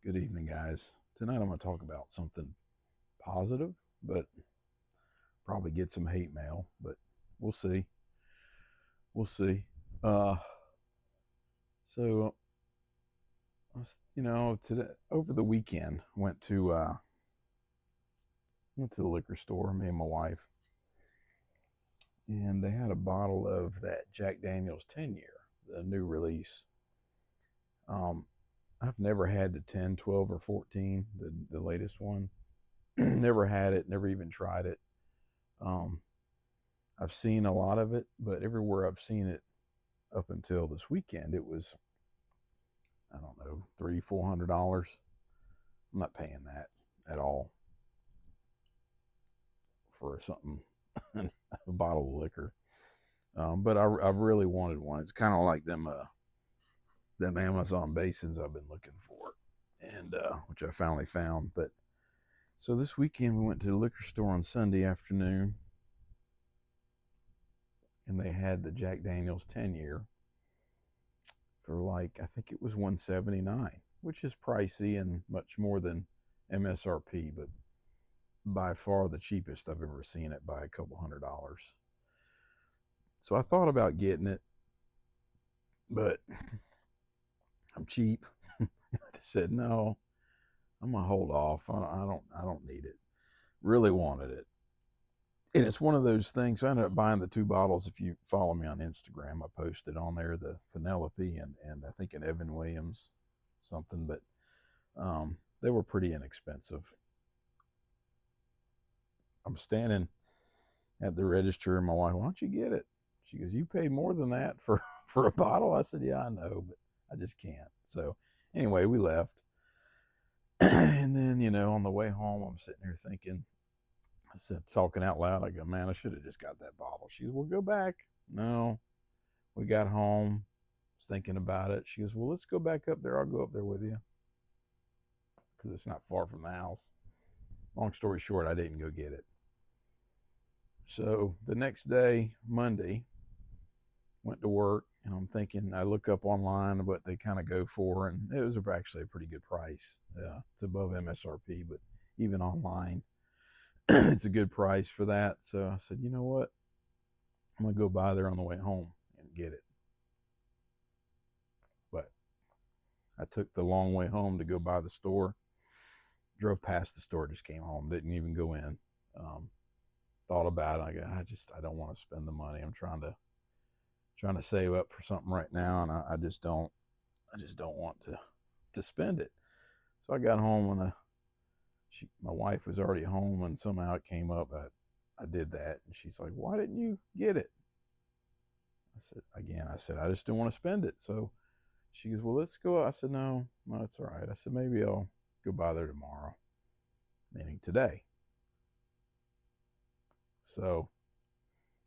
Good evening, guys. Tonight I'm going to talk about something positive, but probably get some hate mail, but we'll see. We'll see. Uh, so, today over the weekend went to the liquor store, me and my wife, and they had a bottle of that Jack Daniel's 10-year, the new release. Um, I've never had the 10, 12, or 14, the latest one. Never had it, never even tried it. Um, I've seen a lot of it, but everywhere I've seen it up until this weekend, it was, I don't know, $300, $400. I'm not paying that at all for something, a bottle of liquor. But I really wanted one. It's kind of like them Amazon basins I've been looking for, and which I finally found. But so this weekend we went to the liquor store on Sunday afternoon, and they had the Jack Daniel's 10-year for like I think it was 179, which is pricey and much more than MSRP, but by far the cheapest I've ever seen it by a couple $100. So I thought about getting it, but I'm cheap. I said no. I'm gonna hold off. I don't need it. Really wanted it, and it's one of those things. So I ended up buying the two bottles. If you follow me on Instagram, I posted on there the Penelope and I think an Evan Williams something, but they were pretty inexpensive. I'm standing at the register, and my wife, why don't you get it? She goes, you paid more than that for for a bottle. I said, yeah, I know, but I just can't. So anyway, we left. And then, on the way home, I'm sitting here thinking, I said, talking out loud, I go, man, I should have just got that bottle. She goes, well, go back. No, we got home, was thinking about it. She goes, well, let's go back up there. I'll go up there with you because it's not far from the house. Long story short, I didn't go get it. So the next day, Monday, went to work, and I'm thinking, I look up online what they kind of go for, and it was actually a pretty good price. It's above MSRP, but even online, it's a good price for that. So I said, you know what? I'm going to go by there on the way home and get it. But I took the long way home to go by the store, drove past the store, just came home, didn't even go in. Um, Thought about it. I go, I don't want to spend the money. I'm trying to save up for something right now, and I just don't want to spend it. So I got home, and my wife was already home, and somehow it came up that I did that, and she's like, "Why didn't you get it?" I said I just didn't want to spend it. So she goes, "Well, let's go." I said, "No, no, it's all right." I said, "Maybe I'll go by there tomorrow," meaning today. So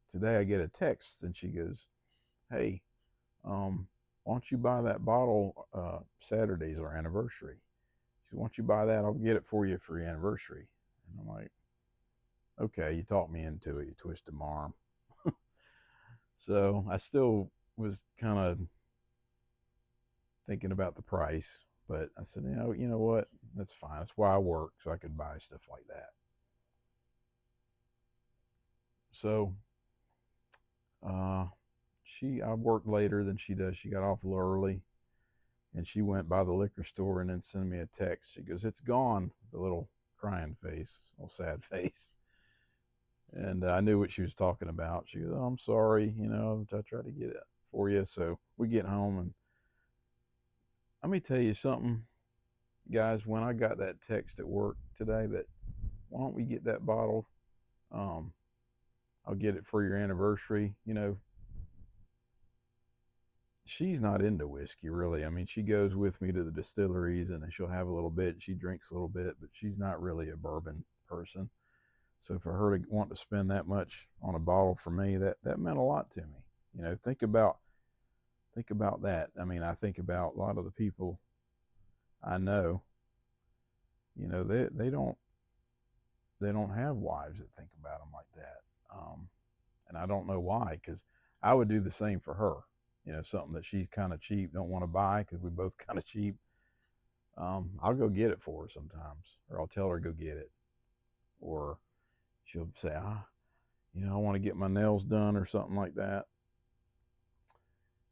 today I get a text, and she goes, "Hey, why don't you buy that bottle? Saturday's our anniversary. She said, why don't you buy that? I'll get it for you for your anniversary." And I'm like, okay, you talked me into it. You twisted my arm. So I still was kind of thinking about the price, but I said, you know what? That's fine. That's why I work, so I could buy stuff like that. So uh, I worked later than she does. She got off a little early, and she went by the liquor store and then sent me a text. She goes, "It's gone." The little crying face, little sad face. And I knew what she was talking about. She goes, "Oh, I'm sorry. I tried to get it for you." So we get home, and let me tell you something, guys. When I got that text at work today that, why don't we get that bottle? Um, I'll get it for your anniversary. She's not into whiskey, really. I mean, she goes with me to the distilleries, and she'll have a little bit. She drinks a little bit, but she's not really a bourbon person. So for her to want to spend that much on a bottle for me, that meant a lot to me. Think about that. I mean, I think about a lot of the people I know. They don't have wives that think about them like that, and I don't know why. Because I would do the same for her. Something that she's kind of cheap, don't want to buy because we both kind of cheap. I'll go get it for her sometimes, or I'll tell her to go get it, or she'll say, I want to get my nails done or something like that.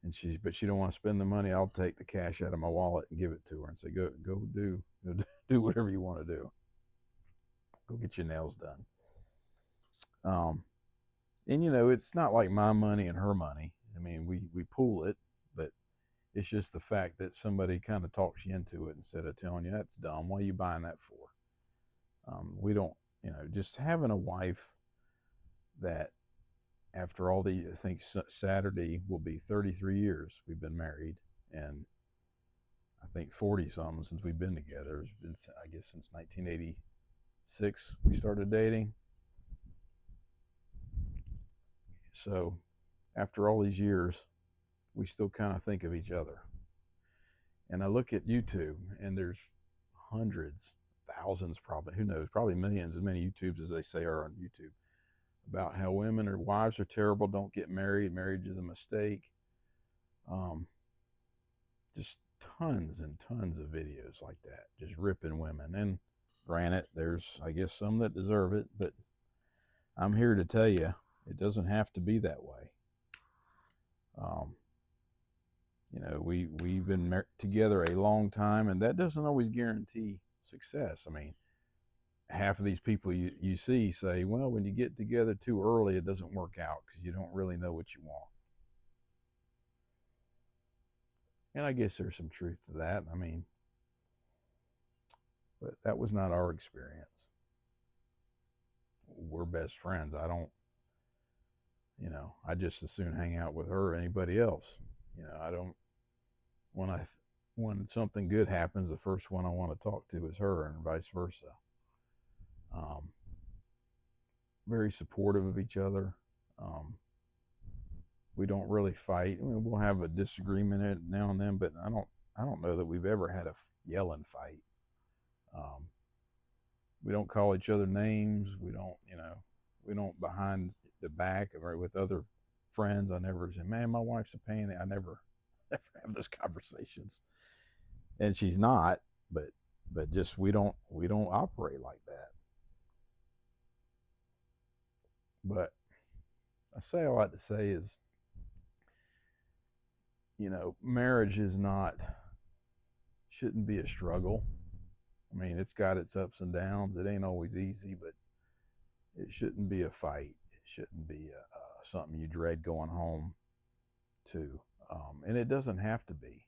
And but she don't want to spend the money. I'll take the cash out of my wallet and give it to her and say, go do whatever you want to do. Go get your nails done. And it's not like my money and her money. I mean, we pool it, but it's just the fact that somebody kind of talks you into it instead of telling you that's dumb. What are you buying that for? We don't, just having a wife that after all I think Saturday will be 33 years we've been married, and I think 40 something since we've been together. It's been, I guess, since 1986 we started dating. So after all these years, we still kind of think of each other. And I look at YouTube, and there's hundreds, thousands, probably, who knows, probably millions, as many YouTubes as they say are on YouTube, about how women or wives are terrible, don't get married, marriage is a mistake. Just tons and tons of videos like that, just ripping women. And granted, there's, I guess, some that deserve it, but I'm here to tell you, it doesn't have to be that way. We've been together a long time, and that doesn't always guarantee success. I mean, half of these people you see say, well, when you get together too early, it doesn't work out because you don't really know what you want. And I guess there's some truth to that. I mean, but that was not our experience. We're best friends. I just as soon hang out with her or anybody else. I don't, when something good happens, the first one I want to talk to is her, and vice versa. Very supportive of each other. We don't really fight. I mean, we'll have a disagreement now and then, but I don't know that we've ever had a yelling fight. We don't call each other names. We don't behind the back or with other friends. I never say, man, my wife's a pain. I never have those conversations. And she's not, but just we don't operate like that. But I say all that to say is, marriage shouldn't be a struggle. I mean, it's got its ups and downs. It ain't always easy, but it shouldn't be a fight. It shouldn't be something you dread going home to. And it doesn't have to be.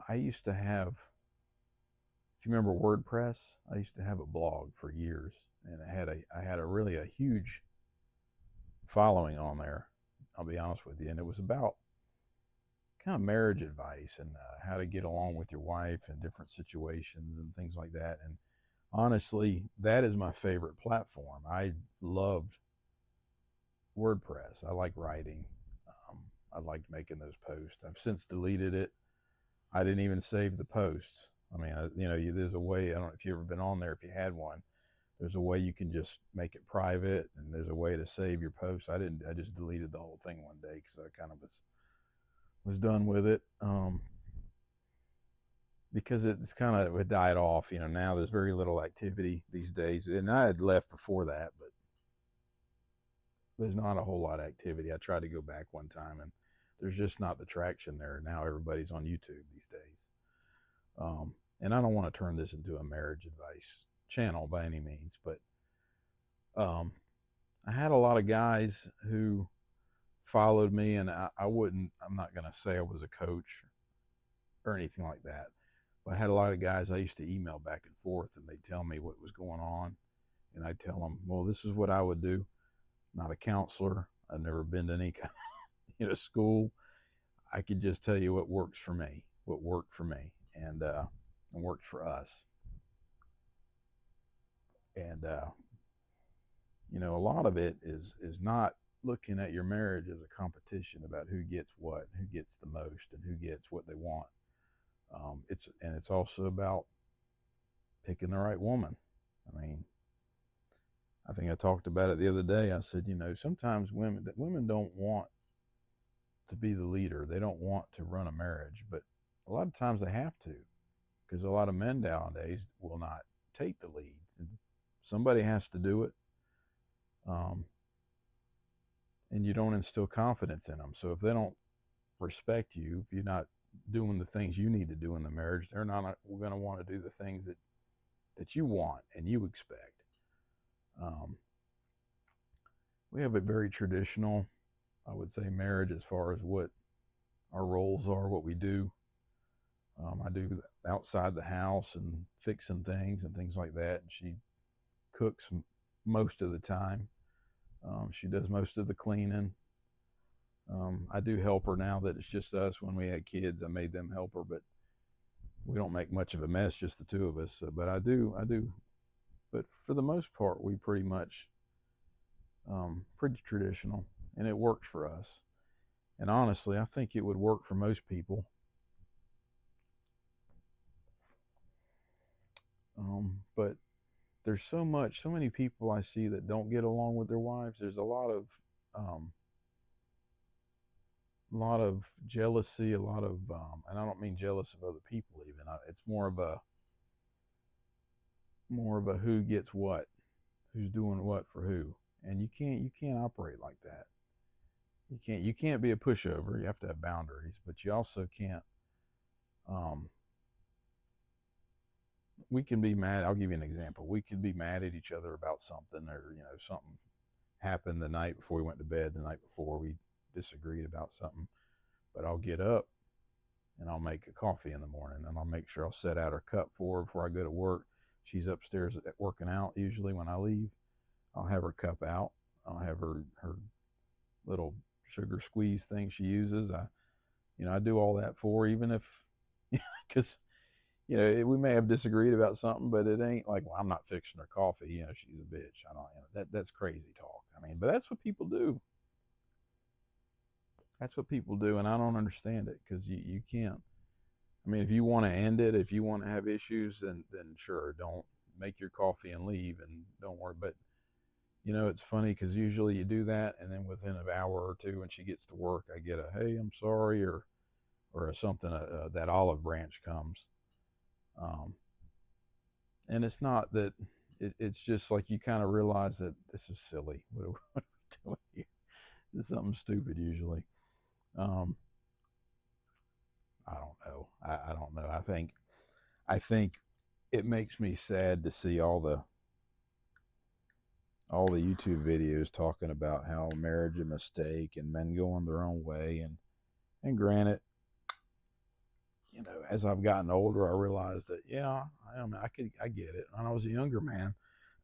I used to have, if you remember WordPress, I used to have a blog for years, and I had a really a huge following on there. I'll be honest with you, and it was about kind of marriage advice and how to get along with your wife in different situations and things like that. And honestly, that is my favorite platform. I loved WordPress. I like writing. I liked making those posts. I've since deleted it. I didn't even save the posts. I mean, there's a way, I don't know if you've ever been on there, if you had one, there's a way you can just make it private, and there's a way to save your posts. I just deleted the whole thing one day because I kind of was done with it. Because it's kind of, it died off. Now there's very little activity these days, and I had left before that, but there's not a whole lot of activity. I tried to go back one time, and there's just not the traction there. Now everybody's on YouTube these days. And I don't want to turn this into a marriage advice channel by any means, but I had a lot of guys who followed me, and I'm not going to say I was a coach or anything like that, but I had a lot of guys I used to email back and forth, and they'd tell me what was going on, and I'd tell them, well, this is what I would do. Not a counselor. I've never been to any kind of school. I could just tell you what works for me, what worked for me, and worked for us. And a lot of it is not looking at your marriage as a competition about who gets what, who gets the most, and who gets what they want. It's also about picking the right woman. I mean, I think I talked about it the other day. I said, sometimes women don't want to be the leader. They don't want to run a marriage, but a lot of times they have to. because a lot of men nowadays will not take the leads, and somebody has to do it. Um, and you don't instill confidence in them. So if they don't respect you, if you're not doing the things you need to do in the marriage, they're not going to want to do the things that you want and you expect. Um, we have a very traditional, I would say, marriage as far as what our roles are, what we do. I do outside the house and fixing things and things like that. And she cooks most of the time. She does most of the cleaning. I do help her now that it's just us. When we had kids, I made them help her, but we don't make much of a mess, just the two of us. So, but I do. But for the most part, we pretty much pretty traditional, and it works for us. And honestly, I think it would work for most people. But there's so many people I see that don't get along with their wives. There's a lot of jealousy, a lot of, and I don't mean jealous of other people. Even it's more of a who gets what, who's doing what for who, and you can't operate like that. You can't be a pushover. You have to have boundaries, but you also can't. Um, we can be mad. I'll give you an example. We can be mad at each other about something, or something happened the night before we went to bed. The night before we disagreed about something, but I'll get up and I'll make a coffee in the morning, and I'll make sure I'll set out her cup for her before I go to work. She's upstairs working out. Usually when I leave, I'll have her cup out. I'll have her little sugar squeeze thing she uses. I do all that for her, even if, because we may have disagreed about something, but it ain't like, well, I'm not fixing her coffee. She's a bitch. I don't. That's crazy talk. I mean, but that's what people do. That's what people do, and I don't understand it, because you can't. I mean, if you want to end it, if you want to have issues, then sure, don't make your coffee and leave, and don't worry. But it's funny, because usually you do that, and then within an hour or two, when she gets to work, I get a "Hey, I'm sorry," or something. That olive branch comes, um, and it's not that. It's just like you kind of realize that this is silly. What are we doing here? This is something stupid usually. Um, I don't know. I don't know. I think it makes me sad to see all the YouTube videos talking about how marriage is a mistake and men going their own way. And granted, as I've gotten older, I realized that, yeah, I get it. When I was a younger man,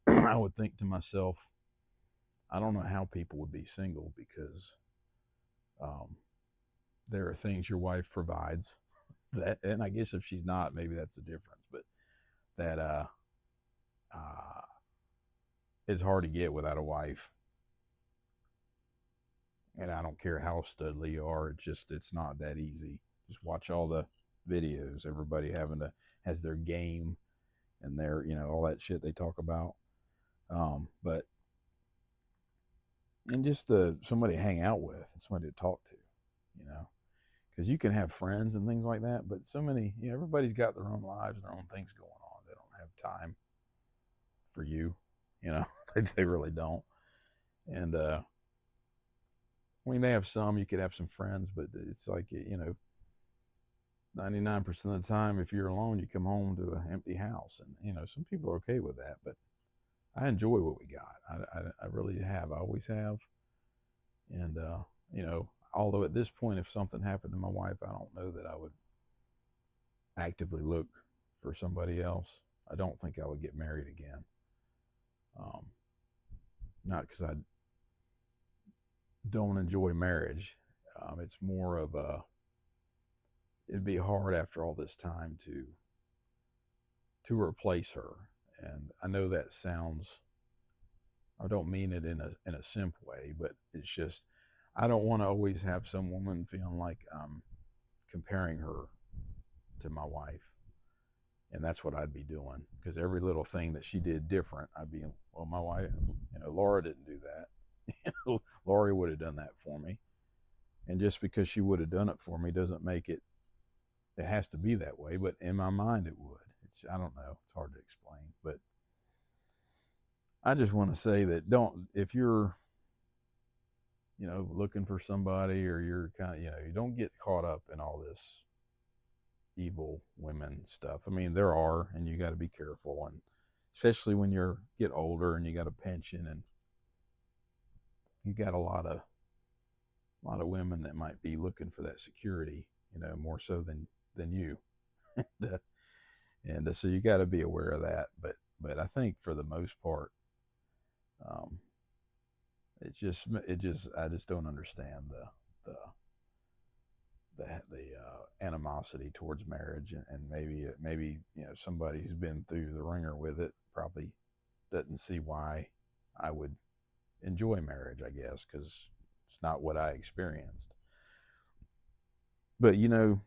I would think to myself, I don't know how people would be single, because um, there are things your wife provides that, and I guess if she's not, maybe that's the difference. But that uh, it's hard to get without a wife. And I don't care how studly you are, it's not that easy. Just watch all the videos. Everybody has their game and their, all that shit they talk about. But and just somebody to hang out with, somebody to talk to, because you can have friends and things like that, but so many, everybody's got their own lives, their own things going on. They don't have time for you, they really don't. And I mean, they have some. You could have some friends, but it's like 99% of the time, if you're alone, you come home to an empty house, and some people are okay with that. But I enjoy what we got. I really have. I always have. And although at this point, if something happened to my wife, I don't know that I would actively look for somebody else. I don't think I would get married again. Not because I don't enjoy marriage. It's more of it'd be hard after all this time to replace her. And I know that sounds, I don't mean it in a simp way, but it's just, I don't want to always have some woman feeling like I'm comparing her to my wife. And that's what I'd be doing, because every little thing that she did different, I'd be, well, my wife, Laura didn't do that. Laurie would have done that for me. And just because she would have done it for me doesn't make it it has to be that way, but in my mind it would. I don't know. It's hard to explain, but I just want to say that if you're, looking for somebody, or you're kind of, you don't get caught up in all this evil women stuff. I mean, there are, and you got to be careful, and especially when get older and you got a pension, and you got a lot of women that might be looking for that security, more so than you. and so you got to be aware of that. But I think for the most part, I just don't understand the animosity towards marriage, and maybe somebody who's been through the ringer with it probably doesn't see why I would enjoy marriage, I guess, because it's not what I experienced. But you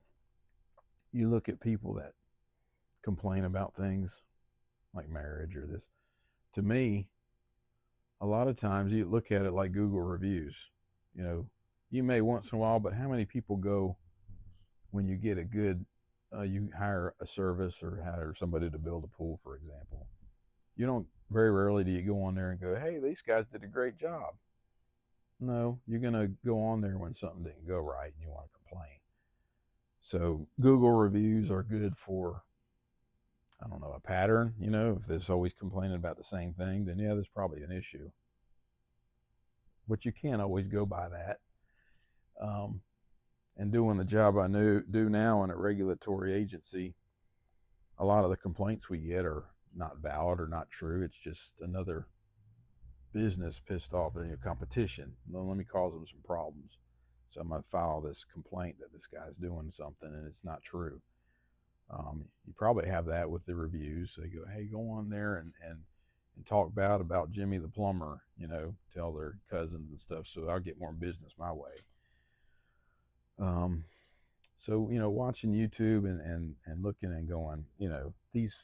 look at people that complain about things like marriage or this. To me, a lot of times you look at it like Google reviews. You may once in a while, but how many people go when you get a good, you hire a service or hire somebody to build a pool, for example? Very rarely do you go on there and go, hey, these guys did a great job. No, you're going to go on there when something didn't go right and you want to complain. So Google reviews are good for, I don't know, a pattern. If there's always complaining about the same thing, then yeah, there's probably an issue. But you can't always go by that. And doing the job I do now in a regulatory agency, a lot of the complaints we get are not valid or not true. It's just another business pissed off at competition. Well, let me cause them some problems. So I'm going to file this complaint that this guy's doing something and it's not true. You probably have that with the reviews. They go, hey, go on there and talk bad about Jimmy the plumber, tell their cousins and stuff, so I'll get more business my way. So, watching YouTube and looking and going, these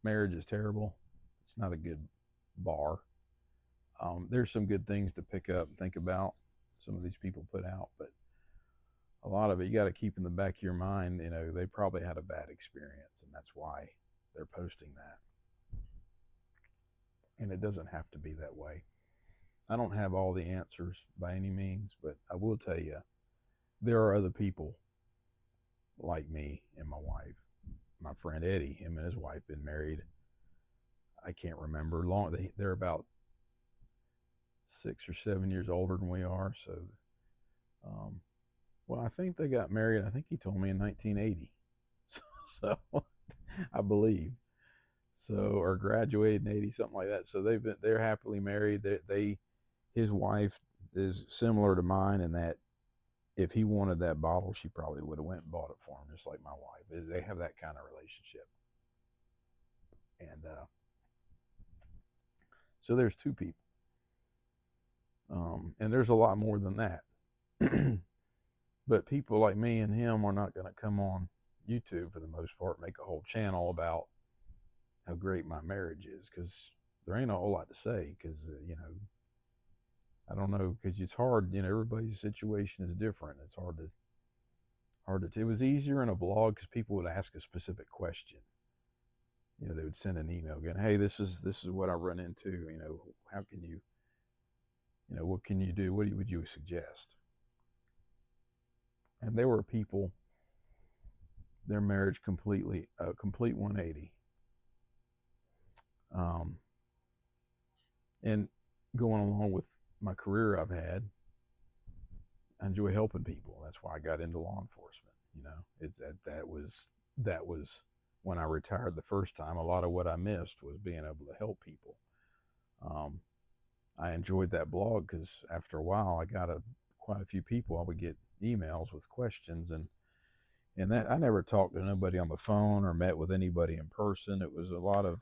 marriage is terrible. It's not a good bar. There's some good things to pick up and think about, some of these people put out, but a lot of it you got to keep in the back of your mind. They probably had a bad experience, and that's why they're posting that. And it doesn't have to be that way. I don't have all the answers by any means, but I will tell you, there are other people like me and my wife. My friend Eddie, him and his wife been married, I can't remember long. They're about 6 or 7 years older than we are. So, well, I think they got married, I think he told me, in 1980. So I believe. So, or graduated in 80, something like that. So they're happily married. His wife is similar to mine in that if he wanted that bottle, she probably would have went and bought it for him, just like my wife. They have that kind of relationship. And so there's two people. And there's a lot more than that. But people like me and him are not going to come on YouTube for the most part, make a whole channel about how great my marriage is, because there ain't a whole lot to say, because, I don't know, because it's hard, everybody's situation is different. It's hard to, it was easier in a blog because people would ask a specific question. They would send an email going, hey, this is what I run into, how can you, what can you do? What would you suggest? And there were people, their marriage complete 180. And going along with my career I've had, I enjoy helping people. That's why I got into law enforcement. It's that was when I retired the first time. A lot of what I missed was being able to help people. I enjoyed that blog because after a while I got quite a few people. I would get emails with questions, and that I never talked to nobody on the phone or met with anybody in person. It was a lot of,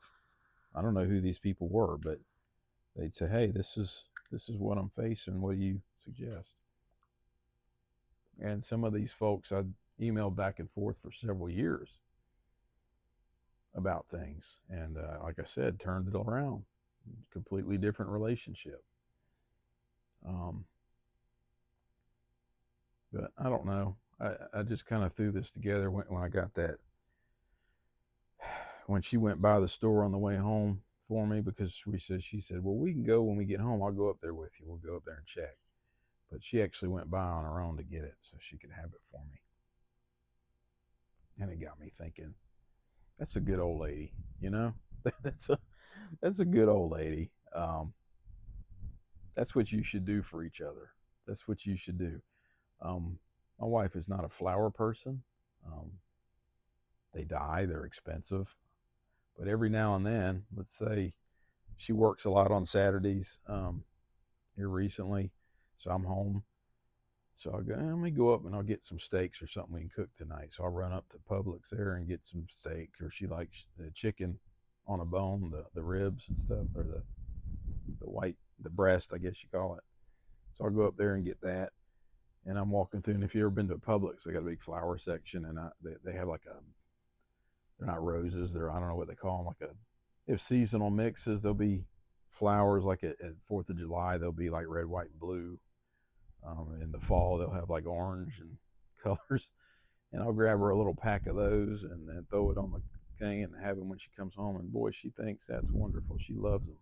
I don't know who these people were, but they'd say, hey, this is what I'm facing. What do you suggest? And some of these folks I emailed back and forth for several years about things. And like I said, turned it around. Completely different relationship. But I don't know. I just kind of threw this together when I got that, when she went by the store on the way home for me, because she said, well, we can go when we get home. I'll go up there with you. We'll go up there and check. But she actually went by on her own to get it so she could have it for me. And it got me thinking, that's a good old lady, you know? that's a good old lady. That's what you should do for each other. That's what you should do. My wife is not a flower person. They die, they're expensive. But every now and then, let's say she works a lot on Saturdays here recently, so I'm home. So I go, let me go up and I'll get some steaks or something we can cook tonight. So I'll run up to Publix there and get some steak, or she likes the chicken on a bone, the ribs and stuff, or the breast, I guess you call it. So I'll go up there and get that. And I'm walking through, and if you've ever been to a Publix, they got a big flower section, and they have like they're not roses, I don't know what they call them, they have seasonal mixes. There'll be flowers like at 4th of July, they'll be like red, white, and blue. In the fall, they'll have like orange and colors. And I'll grab her a little pack of those and then throw it on the thing and have them when she comes home. And boy, she thinks that's wonderful. She loves them.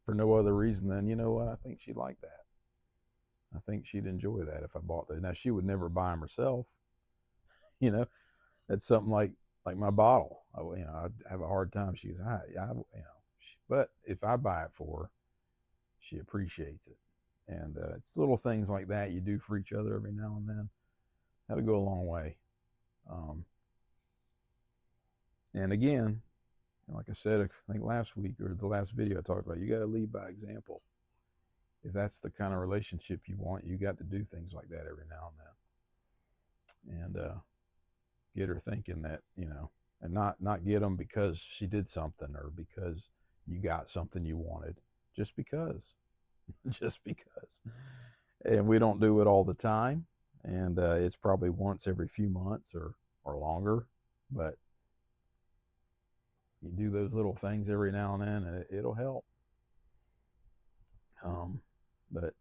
For no other reason than, you know what, I think she'd like that. I think she'd enjoy that if I bought that. Now, she would never buy them herself. You know, that's something like my bottle. I'd have a hard time. She goes, but if I buy it for her, she appreciates it. And it's little things like that you do for each other every now and then. That'll go a long way. And again, like I said, I think last week or the last video I talked about, you got to lead by example. If that's the kind of relationship you want, you got to do things like that every now and then. And get her thinking that, and not get them because she did something or because you got something you wanted, just because. Just because. And we don't do it all the time, and it's probably once every few months or longer, but you do those little things every now and then, and it'll help. But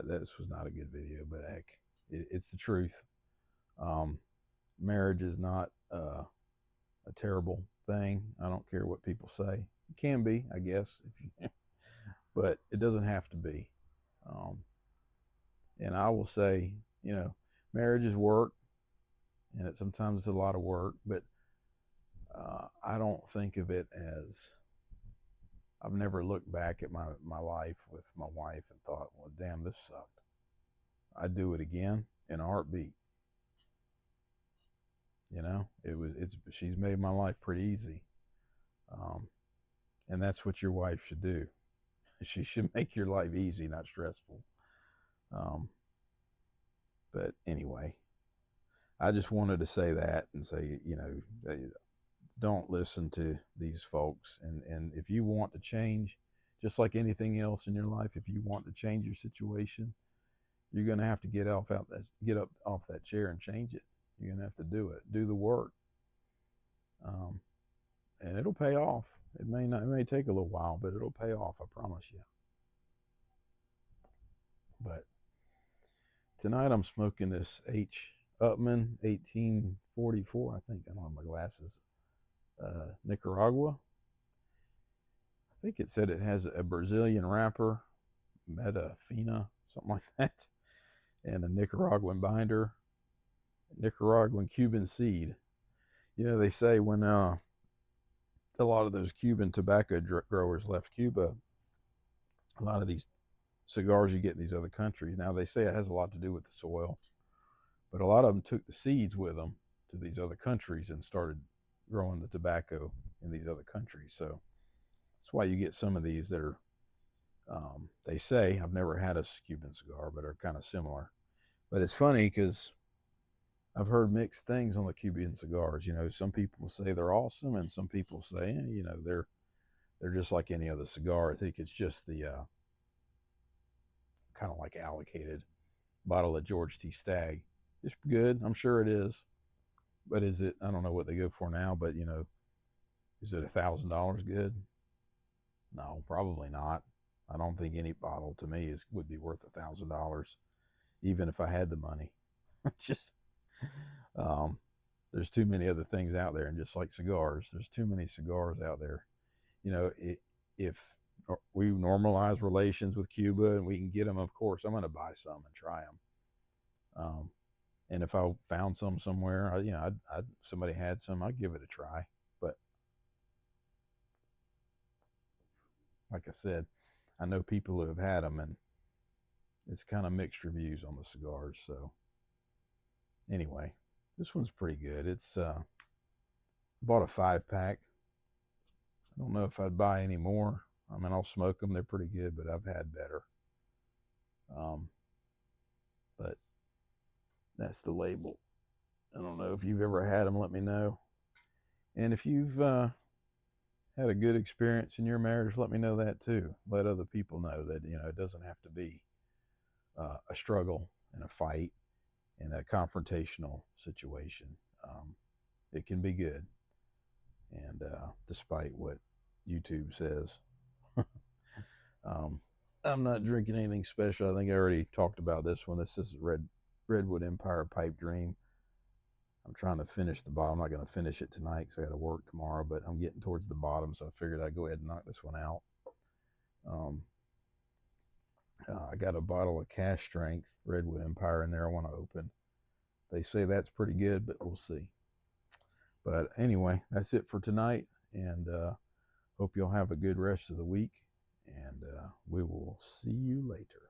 this was not a good video, but heck, it's the truth. Marriage is not a terrible thing. I don't care what people say. It can be, I guess, but it doesn't have to be. And I will say, marriage is work, and sometimes it's a lot of work, but I don't think of it as, I've never looked back at my life with my wife and thought, well, damn, this sucked. I'd do it again in a heartbeat. She's made my life pretty easy. And that's what your wife should do. She should make your life easy, not stressful. But anyway, I just wanted to say that and say, don't listen to these folks. And if you want to change, just like anything else in your life, if you want to change your situation, you're going to have to get up off that chair and change it. You're going to have to do it, do the work. And it'll pay off. It may take a little while, but it'll pay off, I promise you. But tonight I'm smoking this Upmann 1844, I think. I don't have my glasses. Nicaragua. I think it said it has a Brazilian wrapper, Metafina, something like that, and a Nicaraguan binder, Nicaraguan Cuban seed. They say when a lot of those Cuban tobacco growers left Cuba, a lot of these cigars you get in these other countries, now they say it has a lot to do with the soil, but a lot of them took the seeds with them to these other countries and started growing the tobacco in these other countries. So that's why you get some of these that are, they say, I've never had a Cuban cigar, but are kind of similar. But it's funny because I've heard mixed things on the Cuban cigars. Some people say they're awesome, and some people say, they're just like any other cigar. I think it's just the kind of like allocated bottle of George T. Stagg. It's good, I'm sure it is. But is it? I don't know what they go for now. But is it $1,000 good? No, probably not. I don't think any bottle to me would be worth $1,000, even if I had the money. Just um, there's too many other things out there, and just like cigars, there's too many cigars out there. You know, if we normalize relations with Cuba and we can get them, of course, I'm going to buy some and try them. And if I found some somewhere, somebody had some, I'd give it a try. But like I said, I know people who have had them, and it's kind of mixed reviews on the cigars. So anyway, this one's pretty good. It's bought a 5-pack. I don't know if I'd buy any more. I mean, I'll smoke them. They're pretty good, but I've had better. But that's the label. I don't know if you've ever had them. Let me know. And if you've had a good experience in your marriage, let me know that too. Let other people know that, it doesn't have to be a struggle and a fight and a confrontational situation. It can be good. And despite what YouTube says, I'm not drinking anything special. I think I already talked about this one. This is Redwood Empire Pipe Dream. I'm trying to finish the bottom. I'm not going to finish it tonight because I got to work tomorrow, but I'm getting towards the bottom, so I figured I'd go ahead and knock this one out. I got a bottle of Cash Strength Redwood Empire in there I want to open. They say that's pretty good, but we'll see. But anyway, that's it for tonight, and hope you'll have a good rest of the week, and we will see you later.